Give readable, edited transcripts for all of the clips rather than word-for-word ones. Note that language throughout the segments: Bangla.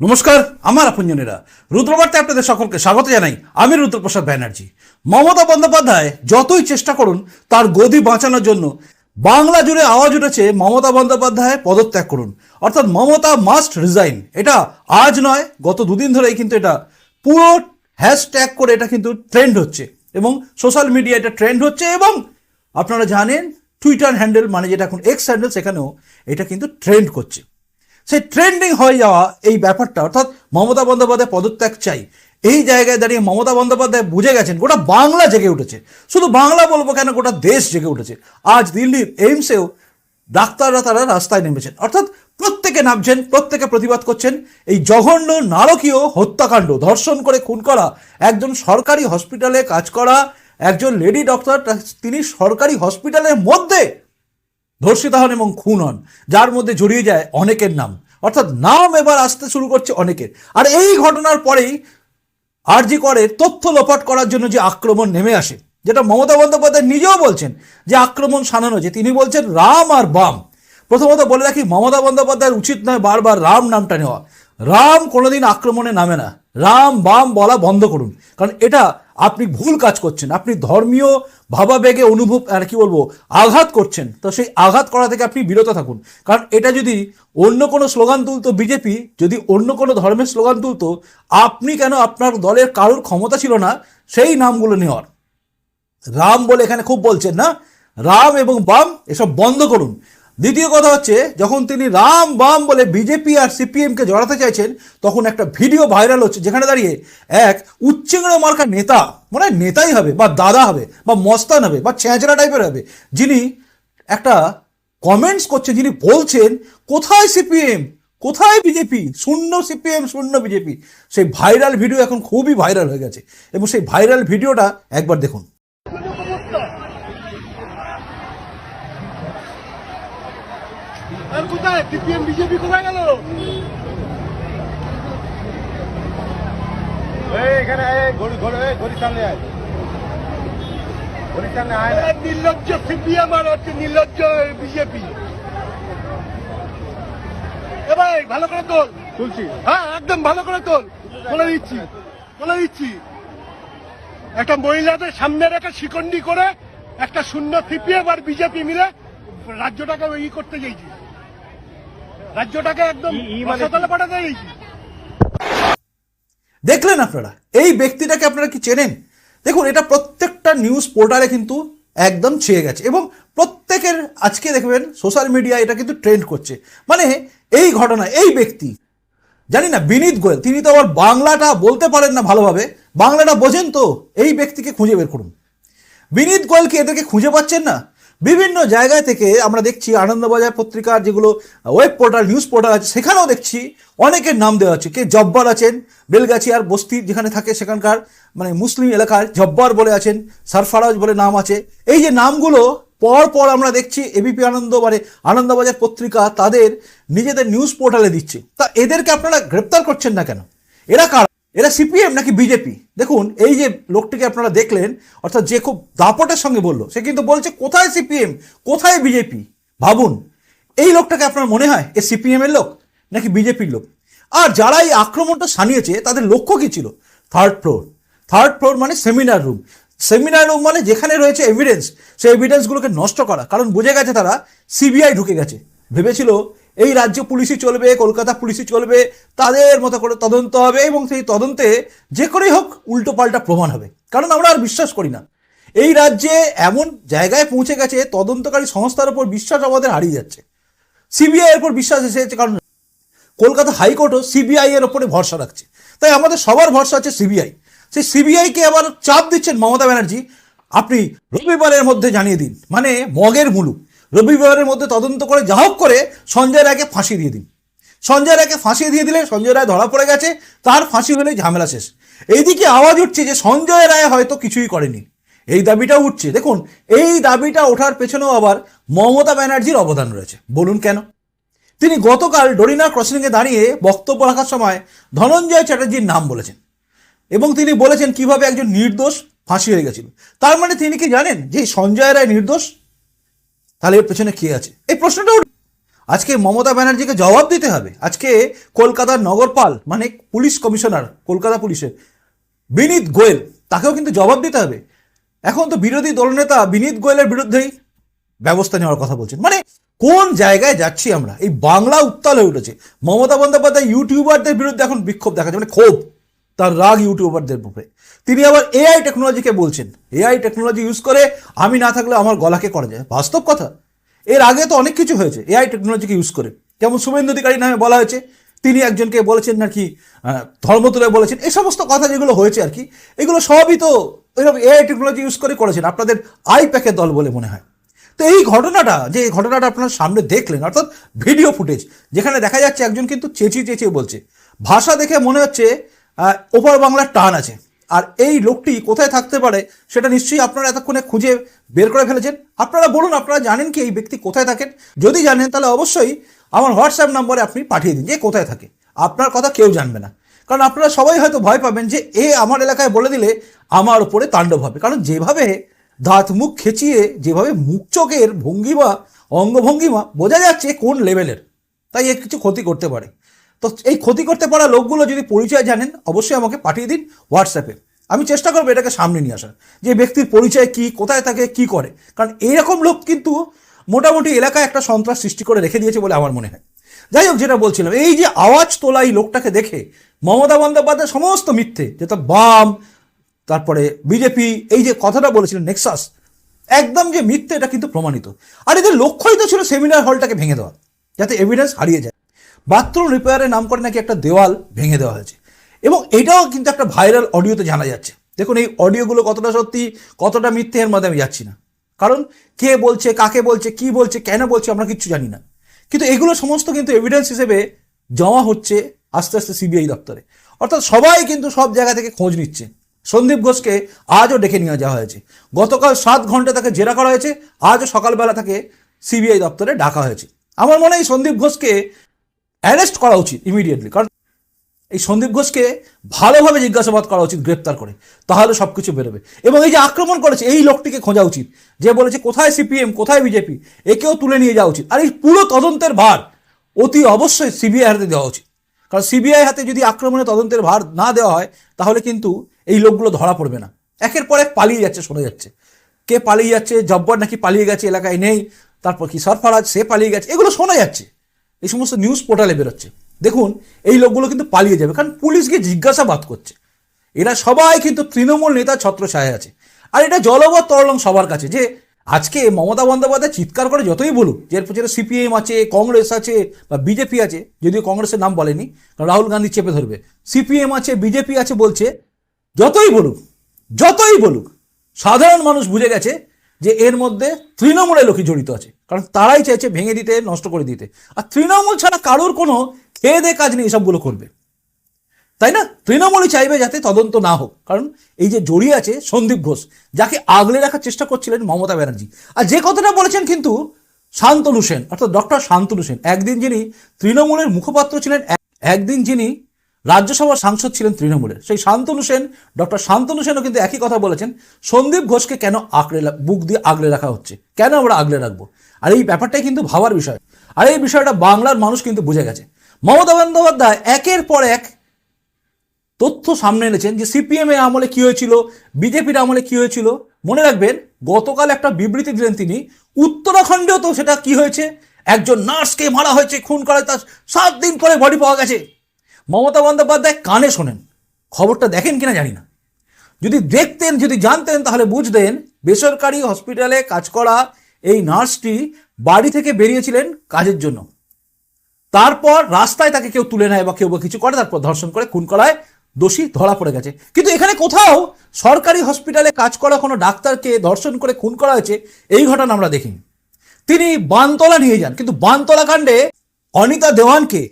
নমস্কার, আমার আপনজনেরা, রুদ্রবার্তায় আপনাদের সকলকে স্বাগত জানাই। আমি রুদ্রপ্রসাদ ব্যানার্জি। মমতা বন্দ্যোপাধ্যায় যতই চেষ্টা করুন তার গদি বাঁচানোর জন্য বাংলা জুড়ে আওয়াজ উঠেছে মমতা বন্দ্যোপাধ্যায় পদত্যাগ করুন, অর্থাৎ মমতা মাস্ট রিজাইন। এটা আজ নয়, গত দুদিন ধরেই কিন্তু এটা পুরো হ্যাশট্যাগ করে এটা কিন্তু ট্রেন্ড হচ্ছে এবং সোশ্যাল মিডিয়া এটা ট্রেন্ড হচ্ছে। এবং আপনারা জানেন টুইটার হ্যান্ডেল মানে যেটা এখন এক্স হ্যান্ডেল, সেখানেও এটা কিন্তু ট্রেন্ড করছে। সেই ট্রেন্ডিং হয়ে যাওয়া এই ব্যাপারটা, অর্থাৎ মমতা বন্দ্যোপাধ্যায় পদত্যাগ চাই, এই জায়গায় দাঁড়িয়ে মমতা বন্দ্যোপাধ্যায় বুঝে গেছেন গোটা বাংলা জেগে উঠেছে। শুধু বাংলা বলবো কেন, গোটা দেশ জেগে উঠেছে। আজ দিল্লির এইমসেও ডাক্তাররা তারা রাস্তায় নেমেছেন, অর্থাৎ প্রত্যেকে নামছেন, প্রত্যেকে প্রতিবাদ করছেন এই জঘন্য নারকীয় হত্যাকাণ্ড। ধর্ষণ করে খুন করা, একজন সরকারি হসপিটালে কাজ করা একজন লেডি ডক্টর, তিনি সরকারি হসপিটালের মধ্যে ধর্ষিতা হন এবং খুন হন, যার মধ্যে জড়িয়ে যায় অনেকের নাম, অর্থাৎ নাম এবার আসতে শুরু করছে অনেকের। আর এই ঘটনার পরেই আরজি করের তথ্য লোপাট করার জন্য যে আক্রমণ নেমে আসে, যেটা মমতা বন্দ্যোপাধ্যায় নিজেও বলছেন যে আক্রমণ সানানো, যে তিনি বলছেন রাম আর বাম। প্রথমত বলে রাখি, মমতা বন্দ্যোপাধ্যায়ের উচিত নয় বারবার রাম নামটা নেওয়া। রাম কোনোদিন আক্রমণে নামে না। রাম বাম বলা বন্ধ করুন, কারণ এটা আপনি ভুল কাজ করছেন। আপনি ধর্মীয় ভাবাবেগে অনুভব আর কি বলবো আঘাত করছেন, তো সেই আঘাত করা থেকে আপনি বিরত থাকুন। কারণ এটা যদি অন্য কোনো স্লোগান তুলতো, বিজেপি যদি অন্য কোনো ধর্মের স্লোগান তুলতো, আপনি কেন, আপনার দলের কারোর ক্ষমতা ছিল না সেই নামগুলো নেওয়ার। রাম বলে এখানে খুব বলছেন না, রাম এবং বাম এসব বন্ধ করুন। দ্বিতীয় কথা হচ্ছে, যখন তিনি রাম বাম বলে বিজেপি আর সিপিএমকে জড়াতে চাইছেন, তখন একটা ভিডিও ভাইরাল হচ্ছে যেখানে দাঁড়িয়ে এক উচ্চিংড়ে মার্কা নেতা, মানে নেতাই হবে বা দাদা হবে বা মস্তান হবে বা ছেঁচড়া টাইপের হবে, যিনি একটা কমেন্টস করছেন, যিনি বলছেন কোথায় সিপিএম কোথায় বিজেপি, শূন্য সিপিএম শূন্য বিজেপি। সেই ভাইরাল ভিডিও এখন খুবই ভাইরাল হয়ে গেছে এবং সেই ভাইরাল ভিডিওটা একবার দেখুন। কোথায় সিপিএম বিজেপি কোথায় গেল? এখানে গড়ি সামনে আয়, গড়ি সামনে আয়। নির্লজ্জ সিপিএম আর হচ্ছে নির্লজ্জ বিজেপি। এ ভাই ভালো করে তোল, তুলছি, হ্যাঁ একদম ভালো করে তোল, বলে দিচ্ছি বলে দিচ্ছি। একটা মহিলাদের সামনে রেখে শিকন্ডি করে একটা শূন্য সিপিএম আর বিজেপি মিলে রাজ্যটাকে ই করতে চাইছি, রাজ্যটাকে একদম হাসপাতালে পাঠাতে চাইছি। দেখলেন আপনারা এই ব্যক্তিটাকে, আপনারা কি চেনেন? দেখুন, এটা প্রত্যেকটা নিউজ পোর্টালে কিন্তু একদম ছেয়ে গেছে এবং প্রত্যেকের আজকে দেখবেন সোশ্যাল মিডিয়া এটা কিন্তু ট্রেন্ড করছে। মানে এই ঘটনা, এই ব্যক্তি, জানি না বিনীত গোয়েল, তিনি তো আবার বাংলাটা বলতে পারেন না ভালোভাবে, বাংলাটা বোঝেন তো, এই ব্যক্তিকে খুঁজে বের করুন। বিনীত গোয়েল কি এদেরকে খুঁজে পাচ্ছেন না? বিভিন্ন জায়গায় থেকে আমরা দেখছি, আনন্দবাজার পত্রিকার যেগুলো ওয়েব পোর্টাল, নিউজ পোর্টাল আছে, সেখানেও দেখছি অনেকের নাম দেওয়া আছে। কে জব্বার আছেন, বেলগাছিয়ার বস্তি যেখানে থাকে সেখানকার মানে মুসলিম এলাকার জব্বার বলে আছেন, সরফরাজ বলে নাম আছে। এই যে নামগুলো পর পর আমরা দেখছি এবিপি আনন্দ মানে আনন্দবাজার পত্রিকা তাদের নিজেদের নিউজ পোর্টালে দিচ্ছে। তা এদেরকে আপনারা গ্রেপ্তার করছেন না কেন? এরা কারা? এরা সিপিএম নাকি বিজেপি? দেখুন, এই যে লোকটিকে আপনারা দেখলেন, অর্থাৎ যে খুব দাপটের সঙ্গে বললো, সে কিন্তু বলছে কোথায় সিপিএম কোথায় বিজেপি। ভাবুন, এই লোকটাকে আপনার মনে হয় এ সিপিএম এর লোক নাকি বিজেপির লোক? আর যারা এই আক্রমণটা সানিয়েছে তাদের লক্ষ্য কি ছিল? থার্ড ফ্লোর মানে সেমিনার রুম। সেমিনার রুম মানে যেখানে রয়েছে এভিডেন্স, সেই এভিডেন্সগুলোকে নষ্ট করা। কারণ বুঝে গেছে তারা সিবিআই ঢুকে গেছে, ভেবেছিল এই রাজ্য পুলিশই চলবে, কলকাতা পুলিশই চলবে, তাদের মতো করে তদন্ত হবে এবং সেই তদন্তে যে করেই হোক উল্টো পাল্টা প্রমাণ হবে। কারণ আমরা আর বিশ্বাস করি না, এই রাজ্যে এমন জায়গায় পৌঁছে গেছে তদন্তকারী সংস্থার উপর বিশ্বাস আমাদের হারিয়ে যাচ্ছে। সিবিআই এর উপর বিশ্বাস এসেছে, কারণ কলকাতা হাইকোর্টও সিবিআই এর ওপরে ভরসা রাখছে। তাই আমাদের সবার ভরসা আছে সিবিআই। সেই সিবিআইকে আবার চাপ দিচ্ছেন মমতা ব্যানার্জি, আপনি রবিবারের মধ্যে জানিয়ে দিন, মানে মগের মুলুক, রবিবারের মধ্যে তদন্ত করে যা হোক করে সঞ্জয় রায়কে ফাঁসি দিয়ে দিন। সঞ্জয় রায়কে ফাঁসি দিয়ে দিলে সঞ্জয় রায় ধরা পড়ে গেছে, তার ফাঁসি হলেই ঝামেলা শেষ। এইদিকে আওয়াজ উঠছে যে সঞ্জয় রায় হয়তো কিছুই করেনি, এই দাবিটাও উঠছে। দেখুন, এই দাবিটা ওঠার পেছনেও আবার মমতা ব্যানার্জির অবদান রয়েছে। বলুন কেন? তিনি গতকাল ডরিনা ক্রসিংয়ে দাঁড়িয়ে বক্তব্য রাখার সময় ধনঞ্জয় চ্যাটার্জির নাম বলেছেন এবং তিনি বলেছেন কিভাবে একজন নির্দোষ ফাঁসি হয়ে গেছিল। তার মানে তিনি কি জানেন যে সঞ্জয় রায় নির্দোষ? তাহলে এর পেছনে কে আছে, এই প্রশ্নটা। আজকে মমতা ব্যানার্জিকে জবাব দিতে হবে। আজকে কলকাতার নগরপাল মানে পুলিশ কমিশনার কলকাতা পুলিশের বিনীত গোয়েল, তাকেও কিন্তু জবাব দিতে হবে। এখন তো বিরোধী দলনেতা বিনীত গোয়েলের বিরুদ্ধেই ব্যবস্থা নেওয়ার কথা বলছেন। মানে কোন জায়গায় যাচ্ছি আমরা? এই বাংলা উত্তাল হয়ে উঠেছে। মমতা বন্দ্যোপাধ্যায় ইউটিউবারদের বিরুদ্ধে এখন বিক্ষোভ দেখাচ্ছে, মানে ক্ষোভ, তার রাগ ইউটিউবারদের উপরে। তিনি আবার এআই টেকনোলজিকে বলছেন, এআই টেকনোলজি ইউজ করে আমি না থাকলে আমার গলাকে করা যায়। বাস্তব কথা, এর আগে তো অনেক কিছু হয়েছে এআই টেকনোলজিকে ইউজ করে। যেমন শুভেন্দু অধিকারী নামে বলা হয়েছে, তিনি একজনকে বলেছেন নাকি ধর্ম তুলে বলেছেন। এই সমস্ত কথা যেগুলো হয়েছে আর কি, এগুলো সবই তো এরকম এআই টেকনোলজি ইউজ করে করেছেন আপনাদের আই প্যাকের দল বলে মনে হয়। তো এই ঘটনাটা, যে ঘটনাটা আপনারা সামনে দেখলেন, অর্থাৎ ভিডিও ফুটেজ, যেখানে দেখা যাচ্ছে একজন কিন্তু চেঁচিয়ে চেঁচিয়ে বলছে, ভাষা দেখে মনে হচ্ছে ওপার বাংলার টান আছে। আর এই লোকটি কোথায় থাকতে পারে সেটা নিশ্চয়ই আপনারা এতক্ষণে খুঁজে বের করে ফেলেছেন। আপনারা বলুন, আপনারা জানেন কি এই ব্যক্তি কোথায় থাকেন? যদি জানেন তাহলে অবশ্যই আমার হোয়াটসঅ্যাপ নম্বরে আপনি পাঠিয়ে দিন যে কোথায় থাকে। আপনার কথা কেউ জানবে না, কারণ আপনারা সবাই হয়তো ভয় পাবেন যে এ আমার এলাকায় বলে দিলে আমার উপরে তাণ্ডব হবে। কারণ যেভাবে দাঁত মুখ খেঁচিয়ে, যেভাবে মুখ চোখের ভঙ্গিমা, অঙ্গভঙ্গিমা, বোঝা যাচ্ছে কোন লেভেলের, তাই এ কিছু ক্ষতি করতে পারে। তো এই ক্ষতি করতে পারা লোকগুলো যদি পরিচয় জানেন অবশ্যই আমাকে পাঠিয়ে দিন হোয়াটসঅ্যাপে। আমি চেষ্টা করবো এটাকে সামনে নিয়ে আসার, যে ব্যক্তির পরিচয় কি, কোথায় থাকে, কি করে। কারণ এইরকম লোক কিন্তু মোটামুটি এলাকায় একটা সন্ত্রাস সৃষ্টি করে রেখে দিয়েছে বলে আমার মনে হয়। যাই হোক, যেটা বলছিলাম, এই যে আওয়াজ তোলা এই লোকটাকে দেখে মমতা বন্দ্যোপাধ্যায় সমস্ত মিথ্যে, যেটা বাম, তারপরে বিজেপি, এই যে কথাটা বলেছিলেন নেক্সাস, একদম যে মিথ্যে এটা কিন্তু প্রমাণিত। আর এদের লক্ষ্যই তো ছিল সেমিনার হলটাকে ভেঙে দেওয়া, যাতে এভিডেন্স হারিয়ে যায়। বাথরুম রিপেয়ারের নাম করে নাকি একটা দেওয়াল ভেঙে দেওয়া হয়েছে, এবং এটাও কিন্তু একটা ভাইরাল অডিওতে জানা যাচ্ছে। দেখুন এই অডিওগুলো কতটা সত্যি কতটা মিথ্যে এর মধ্যে আমি যাচ্ছি না, কারণ কে বলছে, কাকে বলছে, কি বলছে, কেন বলছে আমরা কিচ্ছু জানি না। কিন্তু এগুলো সমস্ত কিন্তু এভিডেন্স হিসেবে জমা হচ্ছে আস্তে আস্তে সিবিআই দপ্তরে। অর্থাৎ সবাই কিন্তু সব জায়গা থেকে খোঁজ নিচ্ছে। সন্দীপ ঘোষকে আজও ডেকে নিয়ে যাওয়া হয়েছে, গতকাল 7 ঘন্টা তাকে জেরা করা হয়েছে, আজও সকালবেলা তাকে সিবিআই দপ্তরে ডাকা হয়েছে। আমার মনে হয় সন্দীপ ঘোষকে অ্যারেস্ট করা উচিত ইমিডিয়েটলি, কারণ এই সন্দীপ ঘোষকে ভালোভাবে জিজ্ঞাসাবাদ করা উচিত গ্রেপ্তার করে, তাহলে সব কিছু বেরোবে। এবং এই যে আক্রমণ করেছে এই লোকটিকে খোঁজা উচিত, যে বলেছে কোথায় সিপিএম কোথায় বিজেপি, একেও তুলে নিয়ে যাওয়া উচিত। আর এই পুরো তদন্তের ভার অতি অবশ্যই সিবিআই হাতে দেওয়া উচিত, কারণ সিবিআই হাতে যদি আক্রমণে তদন্তের ভার না দেওয়া হয় তাহলে কিন্তু এই লোকগুলো ধরা পড়বে না। একের পর এক পালিয়ে যাচ্ছে, শোনা যাচ্ছে কে পালিয়ে যাচ্ছে, জব্বর নাকি পালিয়ে গেছে, এলাকায় নেই, তারপর কি সরফরাজ সে পালিয়ে গেছে, এগুলো শোনা যাচ্ছে, এই সমস্ত নিউজ পোর্টালে বেরোচ্ছে। দেখুন এই লোকগুলো কিন্তু পালিয়ে যাবে, কারণ পুলিশকে জিজ্ঞাসাবাদ করছে। এরা সবাই কিন্তু তৃণমূল নেতা ছত্রছায়ায় আছে। আর এটা জলবৎ তরলং সবার কাছে, যে আজকে মমতা বন্দ্যোপাধ্যায় চিৎকার করে যতই বলুক যে এর পেছনে সিপিএম আছে, কংগ্রেস আছে বা বিজেপি আছে, যদিও কংগ্রেসের নাম বলেনি কারণ রাহুল গান্ধী চেপে ধরবে, সিপিএম আছে, বিজেপি আছে বলছে, যতই বলুক সাধারণ মানুষ বুঝে গেছে যে এর মধ্যে তৃণমূলের লোকই জড়িত আছে, কারণ তারাই চাইছে ভেঙে দিতে, নষ্ট করে দিতে। আর তৃণমূল ছাড়া কারোর কোনো খেয়ে দে কাজ নেই এসবগুলো করবে, তাই না? তৃণমূলই চাইবে যাতে তদন্ত না হোক, কারণ এই যে জড়িয়ে আছে সন্দীপ ঘোষ, যাকে আগলে রাখার চেষ্টা করছিলেন মমতা ব্যানার্জি। আর যে কথাটা বলেছেন কিন্তু শান্তনু সেন, অর্থাৎ ডক্টর শান্তনু সেন, একদিন যিনি তৃণমূলের মুখপাত্র ছিলেন, একদিন যিনি রাজ্যসভার সাংসদ ছিলেন তৃণমূলের, সেই শান্তনু সেন, ডক্টর শান্তনু সেনও কিন্তু একই কথা বলেছেন, সন্দীপ ঘোষকে কেন বুক দিয়ে আগলে রাখা হচ্ছে, কেন আমরা আগলে রাখবো। আর এই ব্যাপারটাই কিন্তু ভাবার বিষয়। আর এই বিষয়টা বাংলার মানুষ কিন্তু বুঝে গেছে। মমতা বন্দ্যোপাধ্যায় একের পর এক তথ্য সামনে এনেছেন যে সিপিএম এর আমলে কি হয়েছিল, বিজেপির আমলে কি হয়েছিল। মনে রাখবেন গতকাল একটা বিবৃতি দিলেন তিনি, উত্তরাখণ্ডেও তো সেটা কি হয়েছে, একজন নার্সকে মারা হয়েছে, খুন করা, তার 7 দিন পরে বডি পাওয়া গেছে। মমতা বন্দ্যোপাধ্যায় কানে শোনেন, খবরটা দেখেন কিনা জানি না, যদি দেখতেন, যদি জানতেন তাহলে বুঝতেন বেসরকারি হসপিটালে কাজ করা এই নার্সটি বাড়ি থেকে বেরিয়েছিলেন কাজের জন্য, তারপর রাস্তায় তাকে কেউ তুলে নেয় বা কেউ বা কিছু করে, তারপর ধর্ষণ করে খুন করায় দোষী ধরা পড়ে গেছে। কিন্তু এখানে কোথাও সরকারি হসপিটালে কাজ করা কোনো ডাক্তারকে ধর্ষণ করে খুন করা হয়েছে এই ঘটনা আমরা দেখিনি। তিনি বানতলা নিয়ে যান, কিন্তু বানতলা কাণ্ডে অনিতা দেওয়ানকে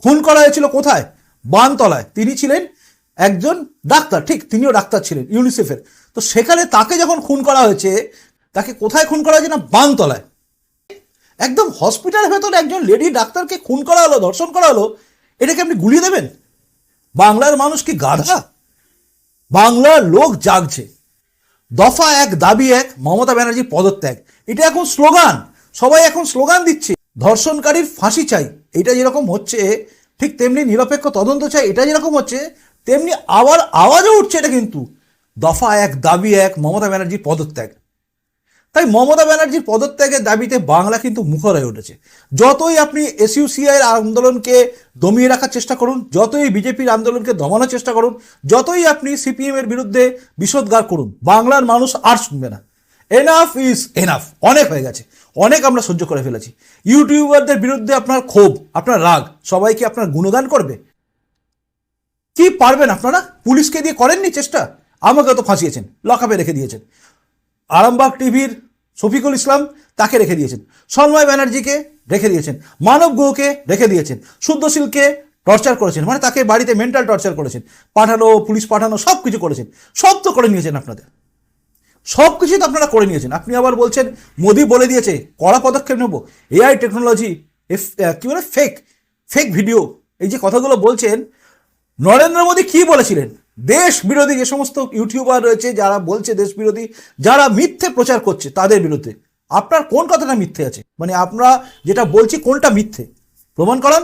খুন করা হয়েছিল কোথায়? বানতলায়। তিনি ছিলেন একজন ডাক্তার, ঠিক তিনিও ডাক্তার ছিলেন ইউনিসেফের। তো সেখানে তাকে যখন খুন করা হয়েছে, তাকে কোথায় খুন করা হয়েছে না বানতলায়। একদম হসপিটালের ভেতরে একজন লেডি ডাক্তারকে খুন করা হলো, ধর্ষণ করা হলো, এটাকে আপনি গুলিয়ে দেবেন? বাংলার মানুষ কি গাধা? বাংলার লোক জাগছে। দফা 1 দাবি 1 মমতা ব্যানার্জি পদত্যাগ, এটা এখন স্লোগান, সবাই এখন স্লোগান দিচ্ছে। ধর্ষণকারীর ফাঁসি চাই, এটা যেরকম হচ্ছে ঠিক তেমনি নিরপেক্ষ তদন্ত চাই, এটা যেরকম হচ্ছে তেমনি আবার আওয়াজও উঠছে, এটা কিন্তু দফা এক, দাবি এক, মমতা ব্যানার্জির পদত্যাগ। তাই মমতা ব্যানার্জির পদত্যাগের দাবিতে বাংলা কিন্তু মুখর হয়ে উঠেছে। যতই আপনি এসইউসিআই আন্দোলনকে দমিয়ে রাখার চেষ্টা করুন, যতই বিজেপির আন্দোলনকে দমানোর চেষ্টা করুন, যতই আপনি সিপিএম এর বিরুদ্ধে বিষোদ্গার করুন, বাংলার মানুষ আর শুনবে না। এনাফ ইজ এনাফ, অনেক হয়ে গেছে, অনেক আমরা সহ্য করে ফেলেছি। ইউটিউবারদের বিরুদ্ধে আপনার ক্ষোভ, আপনার রাগ, সবাইকে আপনার গুণগান করবে? কি পারবেন আপনারা? পুলিশকে দিয়ে করেননি চেষ্টা? আমাকে তো ফাঁসিয়েছেন, লকআপে রেখে দিয়েছেন। আরামবাগ টিভির শফিকুল ইসলাম, তাকে রেখে দিয়েছেন। সন্ময় ব্যানার্জিকে রেখে দিয়েছেন। মানব গুহকে রেখে দিয়েছেন। শুদ্ধশীলকে টর্চার করেছেন, মানে তাকে বাড়িতে মেন্টাল টর্চার করেছেন, পাঠানো, পুলিশ পাঠানো, সব কিছু করেছেন। সব তো করে নিয়েছেন আপনাদের, সব কিছুই তো আপনারা করে নিয়েছেন। আপনি আবার বলছেন মোদি বলে দিয়েছে কড়া পদক্ষেপ নেব, এআই টেকনোলজি, কি বলে ফেক ফেক ভিডিও, এই যে কথাগুলো বলছেন। নরেন্দ্র মোদী কি বলেছিলেন? দেশ বিরোধী যে সমস্ত ইউটিউবার রয়েছে, যারা বলছে দেশ বিরোধী, যারা মিথ্যে প্রচার করছে, তাদের বিরুদ্ধে আপনার কোন কথাটা মিথ্যে আছে? মানে আমরা যেটা বলছি কোনটা মিথ্যে প্রমাণ করান।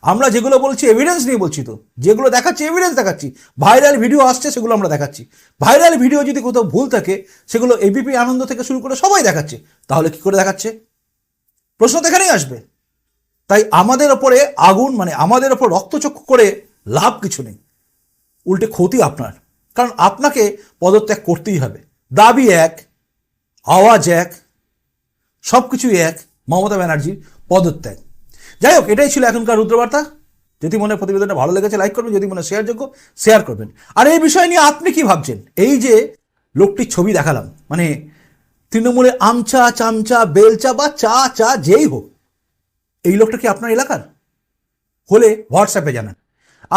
আমরা যেগুলো বলছি এভিডেন্স নিয়ে বলছি, তো যেগুলো দেখাচ্ছি এভিডেন্স দেখাচ্ছি। ভাইরাল ভিডিও আসছে, সেগুলো আমরা দেখাচ্ছি। ভাইরাল ভিডিও যদি কোথাও ভুল থাকে, সেগুলো এবিপি আনন্দ থেকে শুরু করে সবাই দেখাচ্ছে। তাহলে কি করে দেখাচ্ছে? প্রশ্ন তো এখানেই আসবে। তাই আমাদের ওপরে আগুন, মানে আমাদের ওপর রক্তচক্ষু করে লাভ কিছু নেই, উল্টে ক্ষতি আপনার। কারণ আপনাকে পদত্যাগ করতেই হবে। দাবি এক, আওয়াজ এক, সব কিছুই এক, মমতা ব্যানার্জির পদত্যাগ। যাই হোক, এটাই ছিল এখনকার রুদ্রবার্তা। যদি মনে প্রতিবেদনটা ভালো লেগেছে লাইক করবেন, যদি মনে শেয়ারযোগ্য শেয়ার করবেন। আর এই বিষয় নিয়ে আপনি কি ভাবছেন? এই যে লোকটির ছবি দেখালাম, মানে তৃণমূলে আমচা, চামচা, বেলচা বা চা চা যেই হোক, এই লোকটা কি আপনার এলাকার? হলে হোয়াটসঅ্যাপে জানান।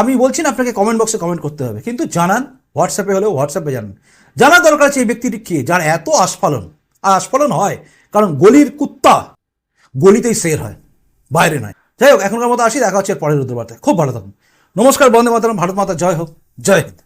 আমি বলছি না আপনাকে কমেন্ট বক্সে কমেন্ট করতে হবে, কিন্তু জানান। হোয়াটসঅ্যাপে হলেও হোয়াটসঅ্যাপে জানান। জানার দরকার আছে এই ব্যক্তিটি কে, যার এত আস্ফালন। আর আস্ফালন হয় কারণ গলির কুত্তা গলিতেই শের হয়, বাইরে নয়। যাই হোক, এখনকার মতো আসি, দেখা হচ্ছে পরের রুদ্রবার্তায়। খুব ভালো থাকুন। নমস্কার, বন্দে মাতরম, ভারত মাতা জয় হোক, জয় হিন্দ।